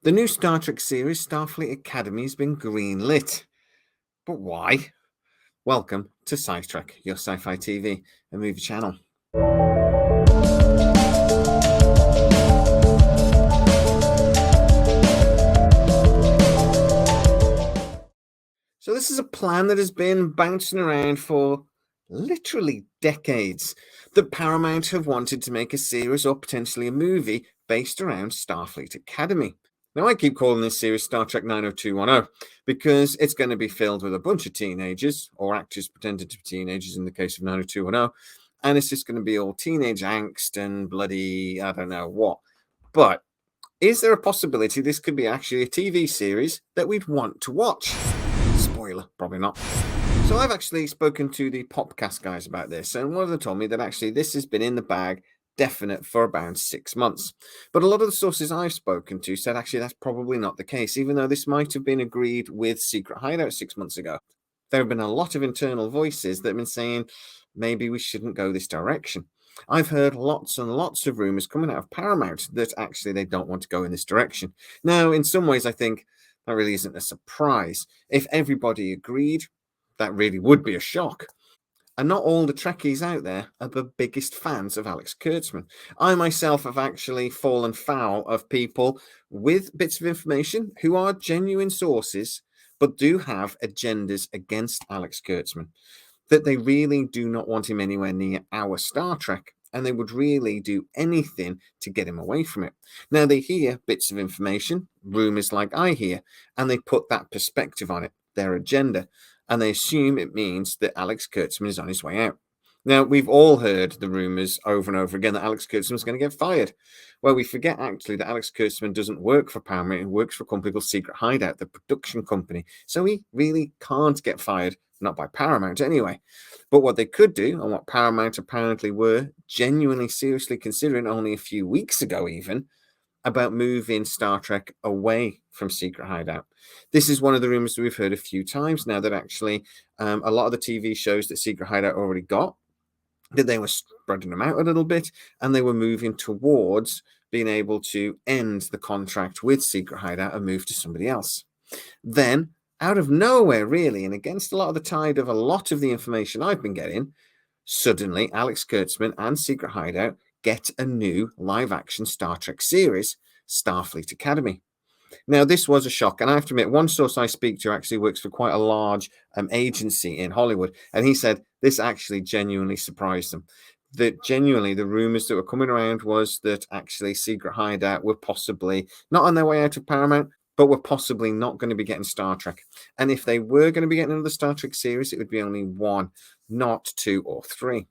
The new Star Trek series, Starfleet Academy, has been greenlit. But why? Welcome to Scitrek, your sci-fi TV and movie channel. So this is a plan that has been bouncing around for literally decades. That Paramount have wanted to make a series or potentially a movie based around Starfleet Academy. Now, I keep calling this series Star Trek 90210 because it's going to be filled with a bunch of teenagers, or actors pretending to be teenagers in the case of 90210, and it's just going to be all teenage angst and bloody, I don't know what. But is there a possibility this could be actually a TV series that we'd want to watch? Spoiler, probably not. So I've actually spoken to the Popcast guys about this, and one of them told me that actually this has been in the bag, definite, for about 6 months. But a lot of the sources I've spoken to said actually that's probably not the case, even though this might have been agreed with Secret Hideout 6 months ago. There have been a lot of internal voices that have been saying maybe we shouldn't go this direction. I've heard lots and lots of rumors coming out of Paramount that actually they don't want to go in this direction. Now, in some ways, I think that really isn't a surprise. If everybody agreed, that really would be a shock. And not all the Trekkies out there are the biggest fans of Alex Kurtzman. I myself have actually fallen foul of people with bits of information who are genuine sources, but do have agendas against Alex Kurtzman. That they really do not want him anywhere near our Star Trek, and they would really do anything to get him away from it. Now, they hear bits of information, rumors like I hear, and they put that perspective on it, their agenda, and they assume it means that Alex Kurtzman is on his way out. Now, we've all heard the rumors over and over again that Alex Kurtzman is going to get fired. Well, we forget actually that Alex Kurtzman doesn't work for Paramount. He works for a company called Secret Hideout, the production company. So he really can't get fired, not by Paramount anyway. But what they could do, and what Paramount apparently were genuinely seriously considering only a few weeks ago even, about moving Star Trek away from Secret Hideout. This is one of the rumors that we've heard a few times now, that actually a lot of the TV shows that Secret Hideout already got, that they were spreading them out a little bit, and they were moving towards being able to end the contract with Secret Hideout and move to somebody else. Then, out of nowhere, really, and against a lot of the tide of a lot of the information I've been getting, suddenly Alex Kurtzman and Secret Hideout get a new live-action Star Trek series, Starfleet Academy. Now, this was a shock, and I have to admit, one source I speak to actually works for quite a large agency in Hollywood, and he said this actually genuinely surprised them. That genuinely the rumors that were coming around was that actually Secret Hideout were possibly not on their way out of Paramount, but were possibly not going to be getting Star Trek. And if they were going to be getting another Star Trek series, it would be only one, not two or three.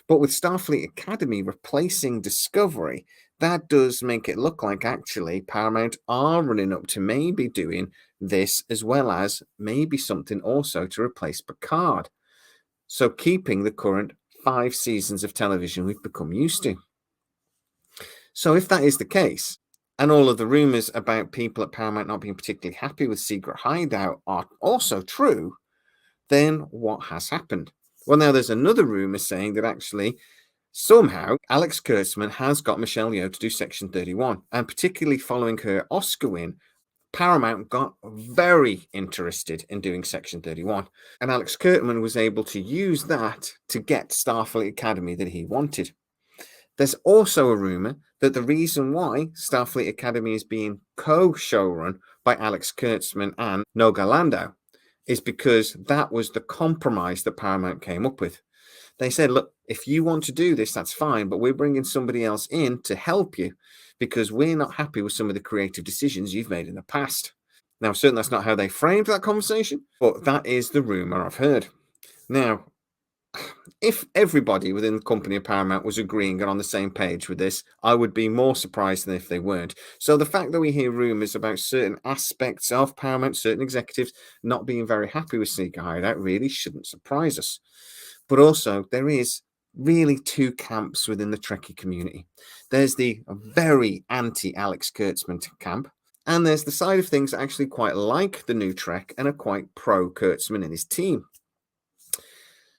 But with Starfleet Academy replacing Discovery, that does make it look like actually Paramount are running up to maybe doing this, as well as maybe something also to replace Picard. So keeping the current 5 seasons of television we've become used to. So if that is the case, and all of the rumors about people at Paramount not being particularly happy with Secret Hideout are also true, then what has happened? Well, now there's another rumor saying that actually somehow Alex Kurtzman has got Michelle Yeoh to do Section 31, and particularly following her Oscar win, Paramount got very interested in doing Section 31, and Alex Kurtzman was able to use that to get Starfleet Academy that he wanted. There's also a rumor that the reason why Starfleet Academy is being co-showrun by Alex Kurtzman and Noga Landau is because that was the compromise that Paramount came up with. They said, look, if you want to do this, that's fine, but we're bringing somebody else in to help you because we're not happy with some of the creative decisions you've made in the past. Now, certainly that's not how they framed that conversation, but that is the rumor I've heard. Now, if everybody within the company of Paramount was agreeing and on the same page with this, I would be more surprised than if they weren't. So the fact that we hear rumors about certain aspects of Paramount, certain executives not being very happy with Secret Hideout really shouldn't surprise us. But also, there is really 2 camps within the Trekkie community. There's the very anti-Alex Kurtzman camp, and there's the side of things that actually quite like the new Trek and are quite pro-Kurtzman and his team.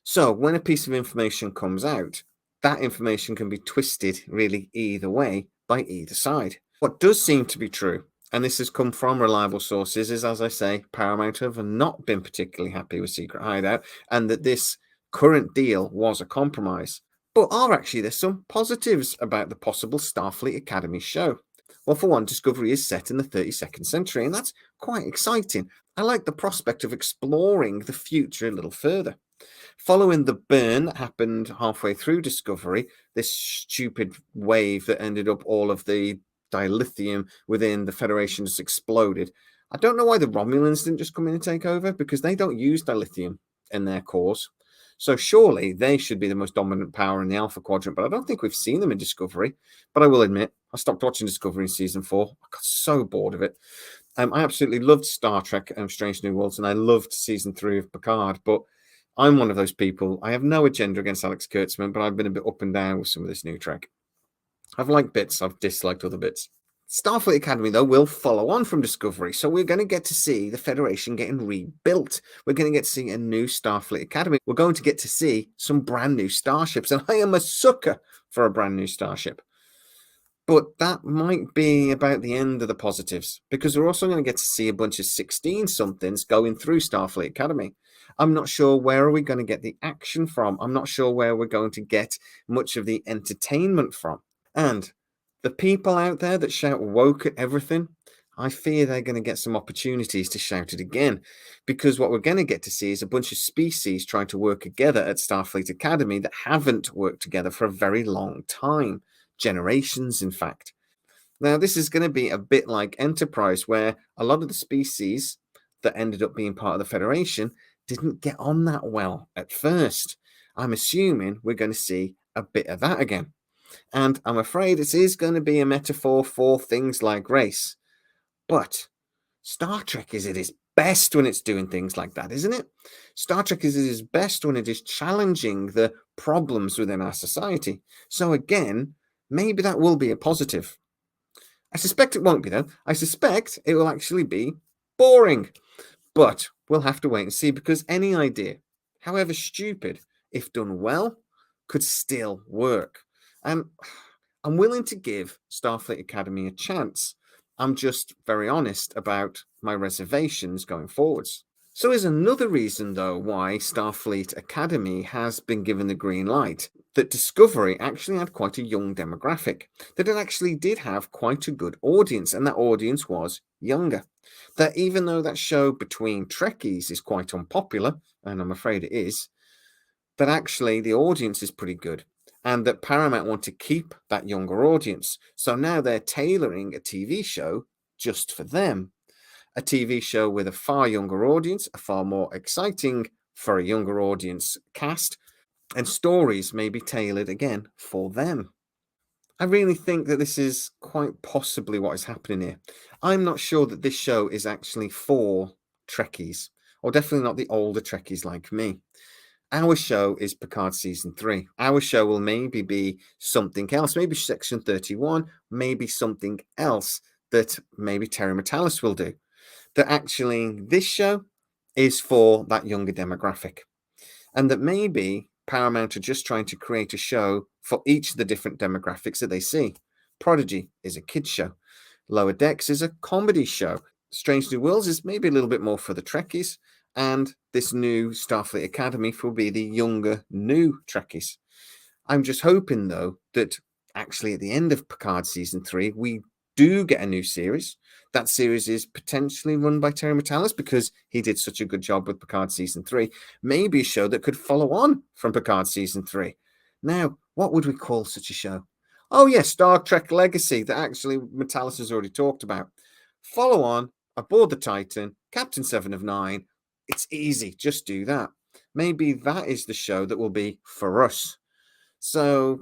So when a piece of information comes out, that information can be twisted really either way by either side. What does seem to be true and this has come from reliable sources, is, as I say, Paramount have not been particularly happy with Secret Hideout, and that this current deal was a compromise. But are actually there some positives about the possible Starfleet Academy show? Well, for one, Discovery is set in the 32nd century, and that's quite exciting. I like the prospect of exploring the future a little further. Following the burn that happened halfway through Discovery, this stupid wave that ended up all of the dilithium within the Federation just exploded. I don't know why the Romulans didn't just come in and take over, because they don't use dilithium in their cores. So surely they should be the most dominant power in the Alpha Quadrant, but I don't think we've seen them in Discovery. But I will admit, I stopped watching Discovery in season 4. I got so bored of it. I absolutely loved Star Trek Strange New Worlds, and I loved season 3 of Picard, but I'm one of those people. I have no agenda against Alex Kurtzman, but I've been a bit up and down with some of this new Trek. I've liked bits, I've disliked other bits. Starfleet Academy, though, will follow on from Discovery, so we're going to get to see the Federation getting rebuilt. We're going to get to see a new Starfleet Academy. We're going to get to see some brand new starships, and I am a sucker for a brand new starship. But that might be about the end of the positives, because we're also going to get to see a bunch of 16-somethings going through Starfleet Academy. I'm not sure where are we going to get the action from. I'm not sure where we're going to get much of the entertainment from. And the people out there that shout woke at everything, I fear they're going to get some opportunities to shout it again, because what we're going to get to see is a bunch of species trying to work together at Starfleet Academy that haven't worked together for a very long time. Generations, in fact. Now, this is going to be a bit like Enterprise, where a lot of the species that ended up being part of the Federation didn't get on that well at first. I'm assuming we're going to see a bit of that again. And I'm afraid it is going to be a metaphor for things like race. But Star Trek is at its best when it's doing things like that, isn't it? Star Trek is at its best when it is challenging the problems within our society. So again, maybe that will be a positive. I suspect it won't be, though. I suspect it will actually be boring. But we'll have to wait and see, because any idea, however stupid, if done well, could still work. I'm willing to give Starfleet Academy a chance. I'm just very honest about my reservations going forwards. So is another reason, though, why Starfleet Academy has been given the green light, that Discovery actually had quite a young demographic, that it actually did have quite a good audience, and that audience was younger. That even though that show between Trekkies is quite unpopular, and I'm afraid it is, that actually the audience is pretty good, and that Paramount want to keep that younger audience. So now they're tailoring a TV show just for them. A TV show with a far younger audience, a far more exciting for a younger audience cast, and stories may be tailored again for them. I really think that this is quite possibly what is happening here. I'm not sure that this show is actually for Trekkies, or definitely not the older Trekkies like me. Our show is Picard Season 3. Our show will maybe be something else, maybe Section 31, maybe something else that maybe Terry Metalis will do. That actually this show is for that younger demographic. And that maybe Paramount are just trying to create a show for each of the different demographics that they see. Prodigy is a kids show. Lower Decks is a comedy show. Strange New Worlds is maybe a little bit more for the Trekkies. And this new Starfleet Academy will be the younger, new Trekkies. I'm just hoping, though, that actually at the end of Picard Season 3, we do get a new series. That series is potentially run by Terry Metalis, because he did such a good job with Picard Season 3. Maybe a show that could follow on from Picard Season 3. Now, what would we call such a show? Oh, yes, Star Trek Legacy, that actually Metalis has already talked about. Follow on, aboard the Titan, Captain 7 of 9. It's easy, just do that. Maybe that is the show that will be for us. So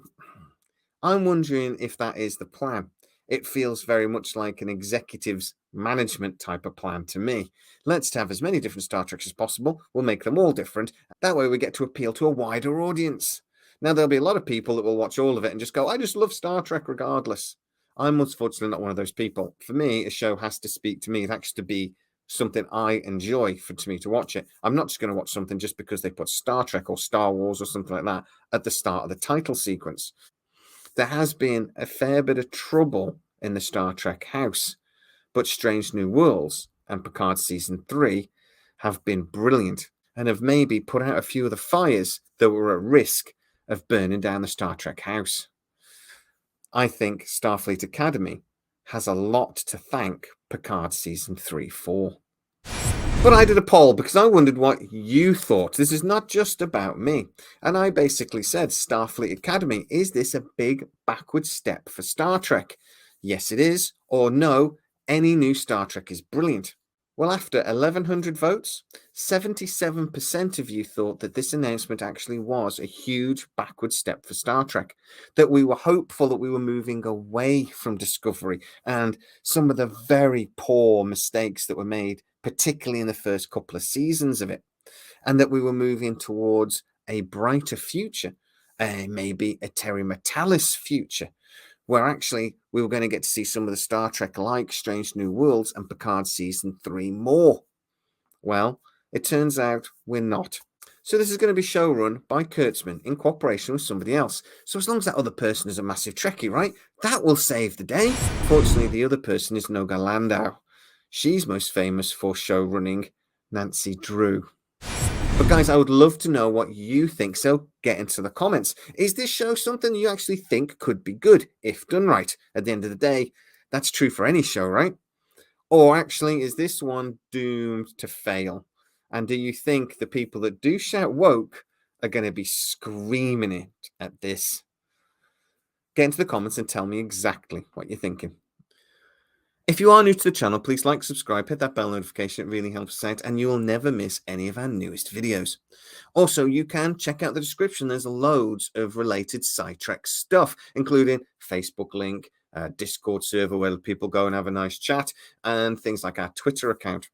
I'm wondering if that is the plan. It feels very much like an executive's management type of plan to me. Let's have as many different Star Treks as possible. We'll make them all different. That way we get to appeal to a wider audience. Now, there'll be a lot of people that will watch all of it and just go, I just love Star Trek regardless. I'm unfortunately not one of those people. For me, a show has to speak to me. It has to be something I enjoy for me to watch it. I'm not just going to watch something just because they put Star Trek or Star Wars or something like that at the start of the title sequence. There has been a fair bit of trouble in the Star Trek house but Strange New Worlds and Picard Season 3 have been brilliant and have maybe put out a few of the fires that were at risk of burning down the Star Trek house. I think Starfleet Academy has a lot to thank Picard Season 3 for. But I did a poll because I wondered what you thought. This is not just about me. And I basically said, Starfleet Academy, is this a big backward step for Star Trek? Yes, it is. Or no, any new Star Trek is brilliant. Well, after 1,100 votes, 77% of you thought that this announcement actually was a huge backward step for Star Trek, that we were hopeful that we were moving away from Discovery and some of the very poor mistakes that were made, particularly in the first couple of seasons of it, and that we were moving towards a brighter future, maybe a Terry Matalis future, where actually we were going to get to see some of the Star Trek like Strange New Worlds and Picard Season 3 more. Well, it turns out we're not. So this is going to be showrun by Kurtzman in cooperation with somebody else. So as long as that other person is a massive Trekkie, right, that will save the day. Fortunately, the other person is Noga Landau. She's most famous for showrunning Nancy Drew. But guys, I would love to know what you think, so get into the comments. Is this show something you actually think could be good, if done right? At the end of the day, that's true for any show, right? Or actually, is this one doomed to fail? And do you think the people that do shout woke are going to be screaming it at this? Get into the comments and tell me exactly what you're thinking. If you are new to the channel, please like, subscribe, hit that bell notification. It really helps us out, and you will never miss any of our newest videos. Also, you can check out the description. There's loads of related Scitrek stuff, including Facebook link, Discord server where people go and have a nice chat, and things like our Twitter account.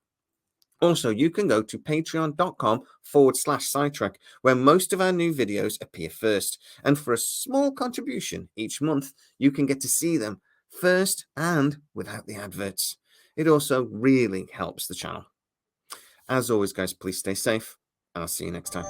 Also, you can go to patreon.com/Scitrek, where most of our new videos appear first. And for a small contribution each month, you can get to see them first and without the adverts. It also really helps the channel. As always, guys, please stay safe, and I'll see you next time.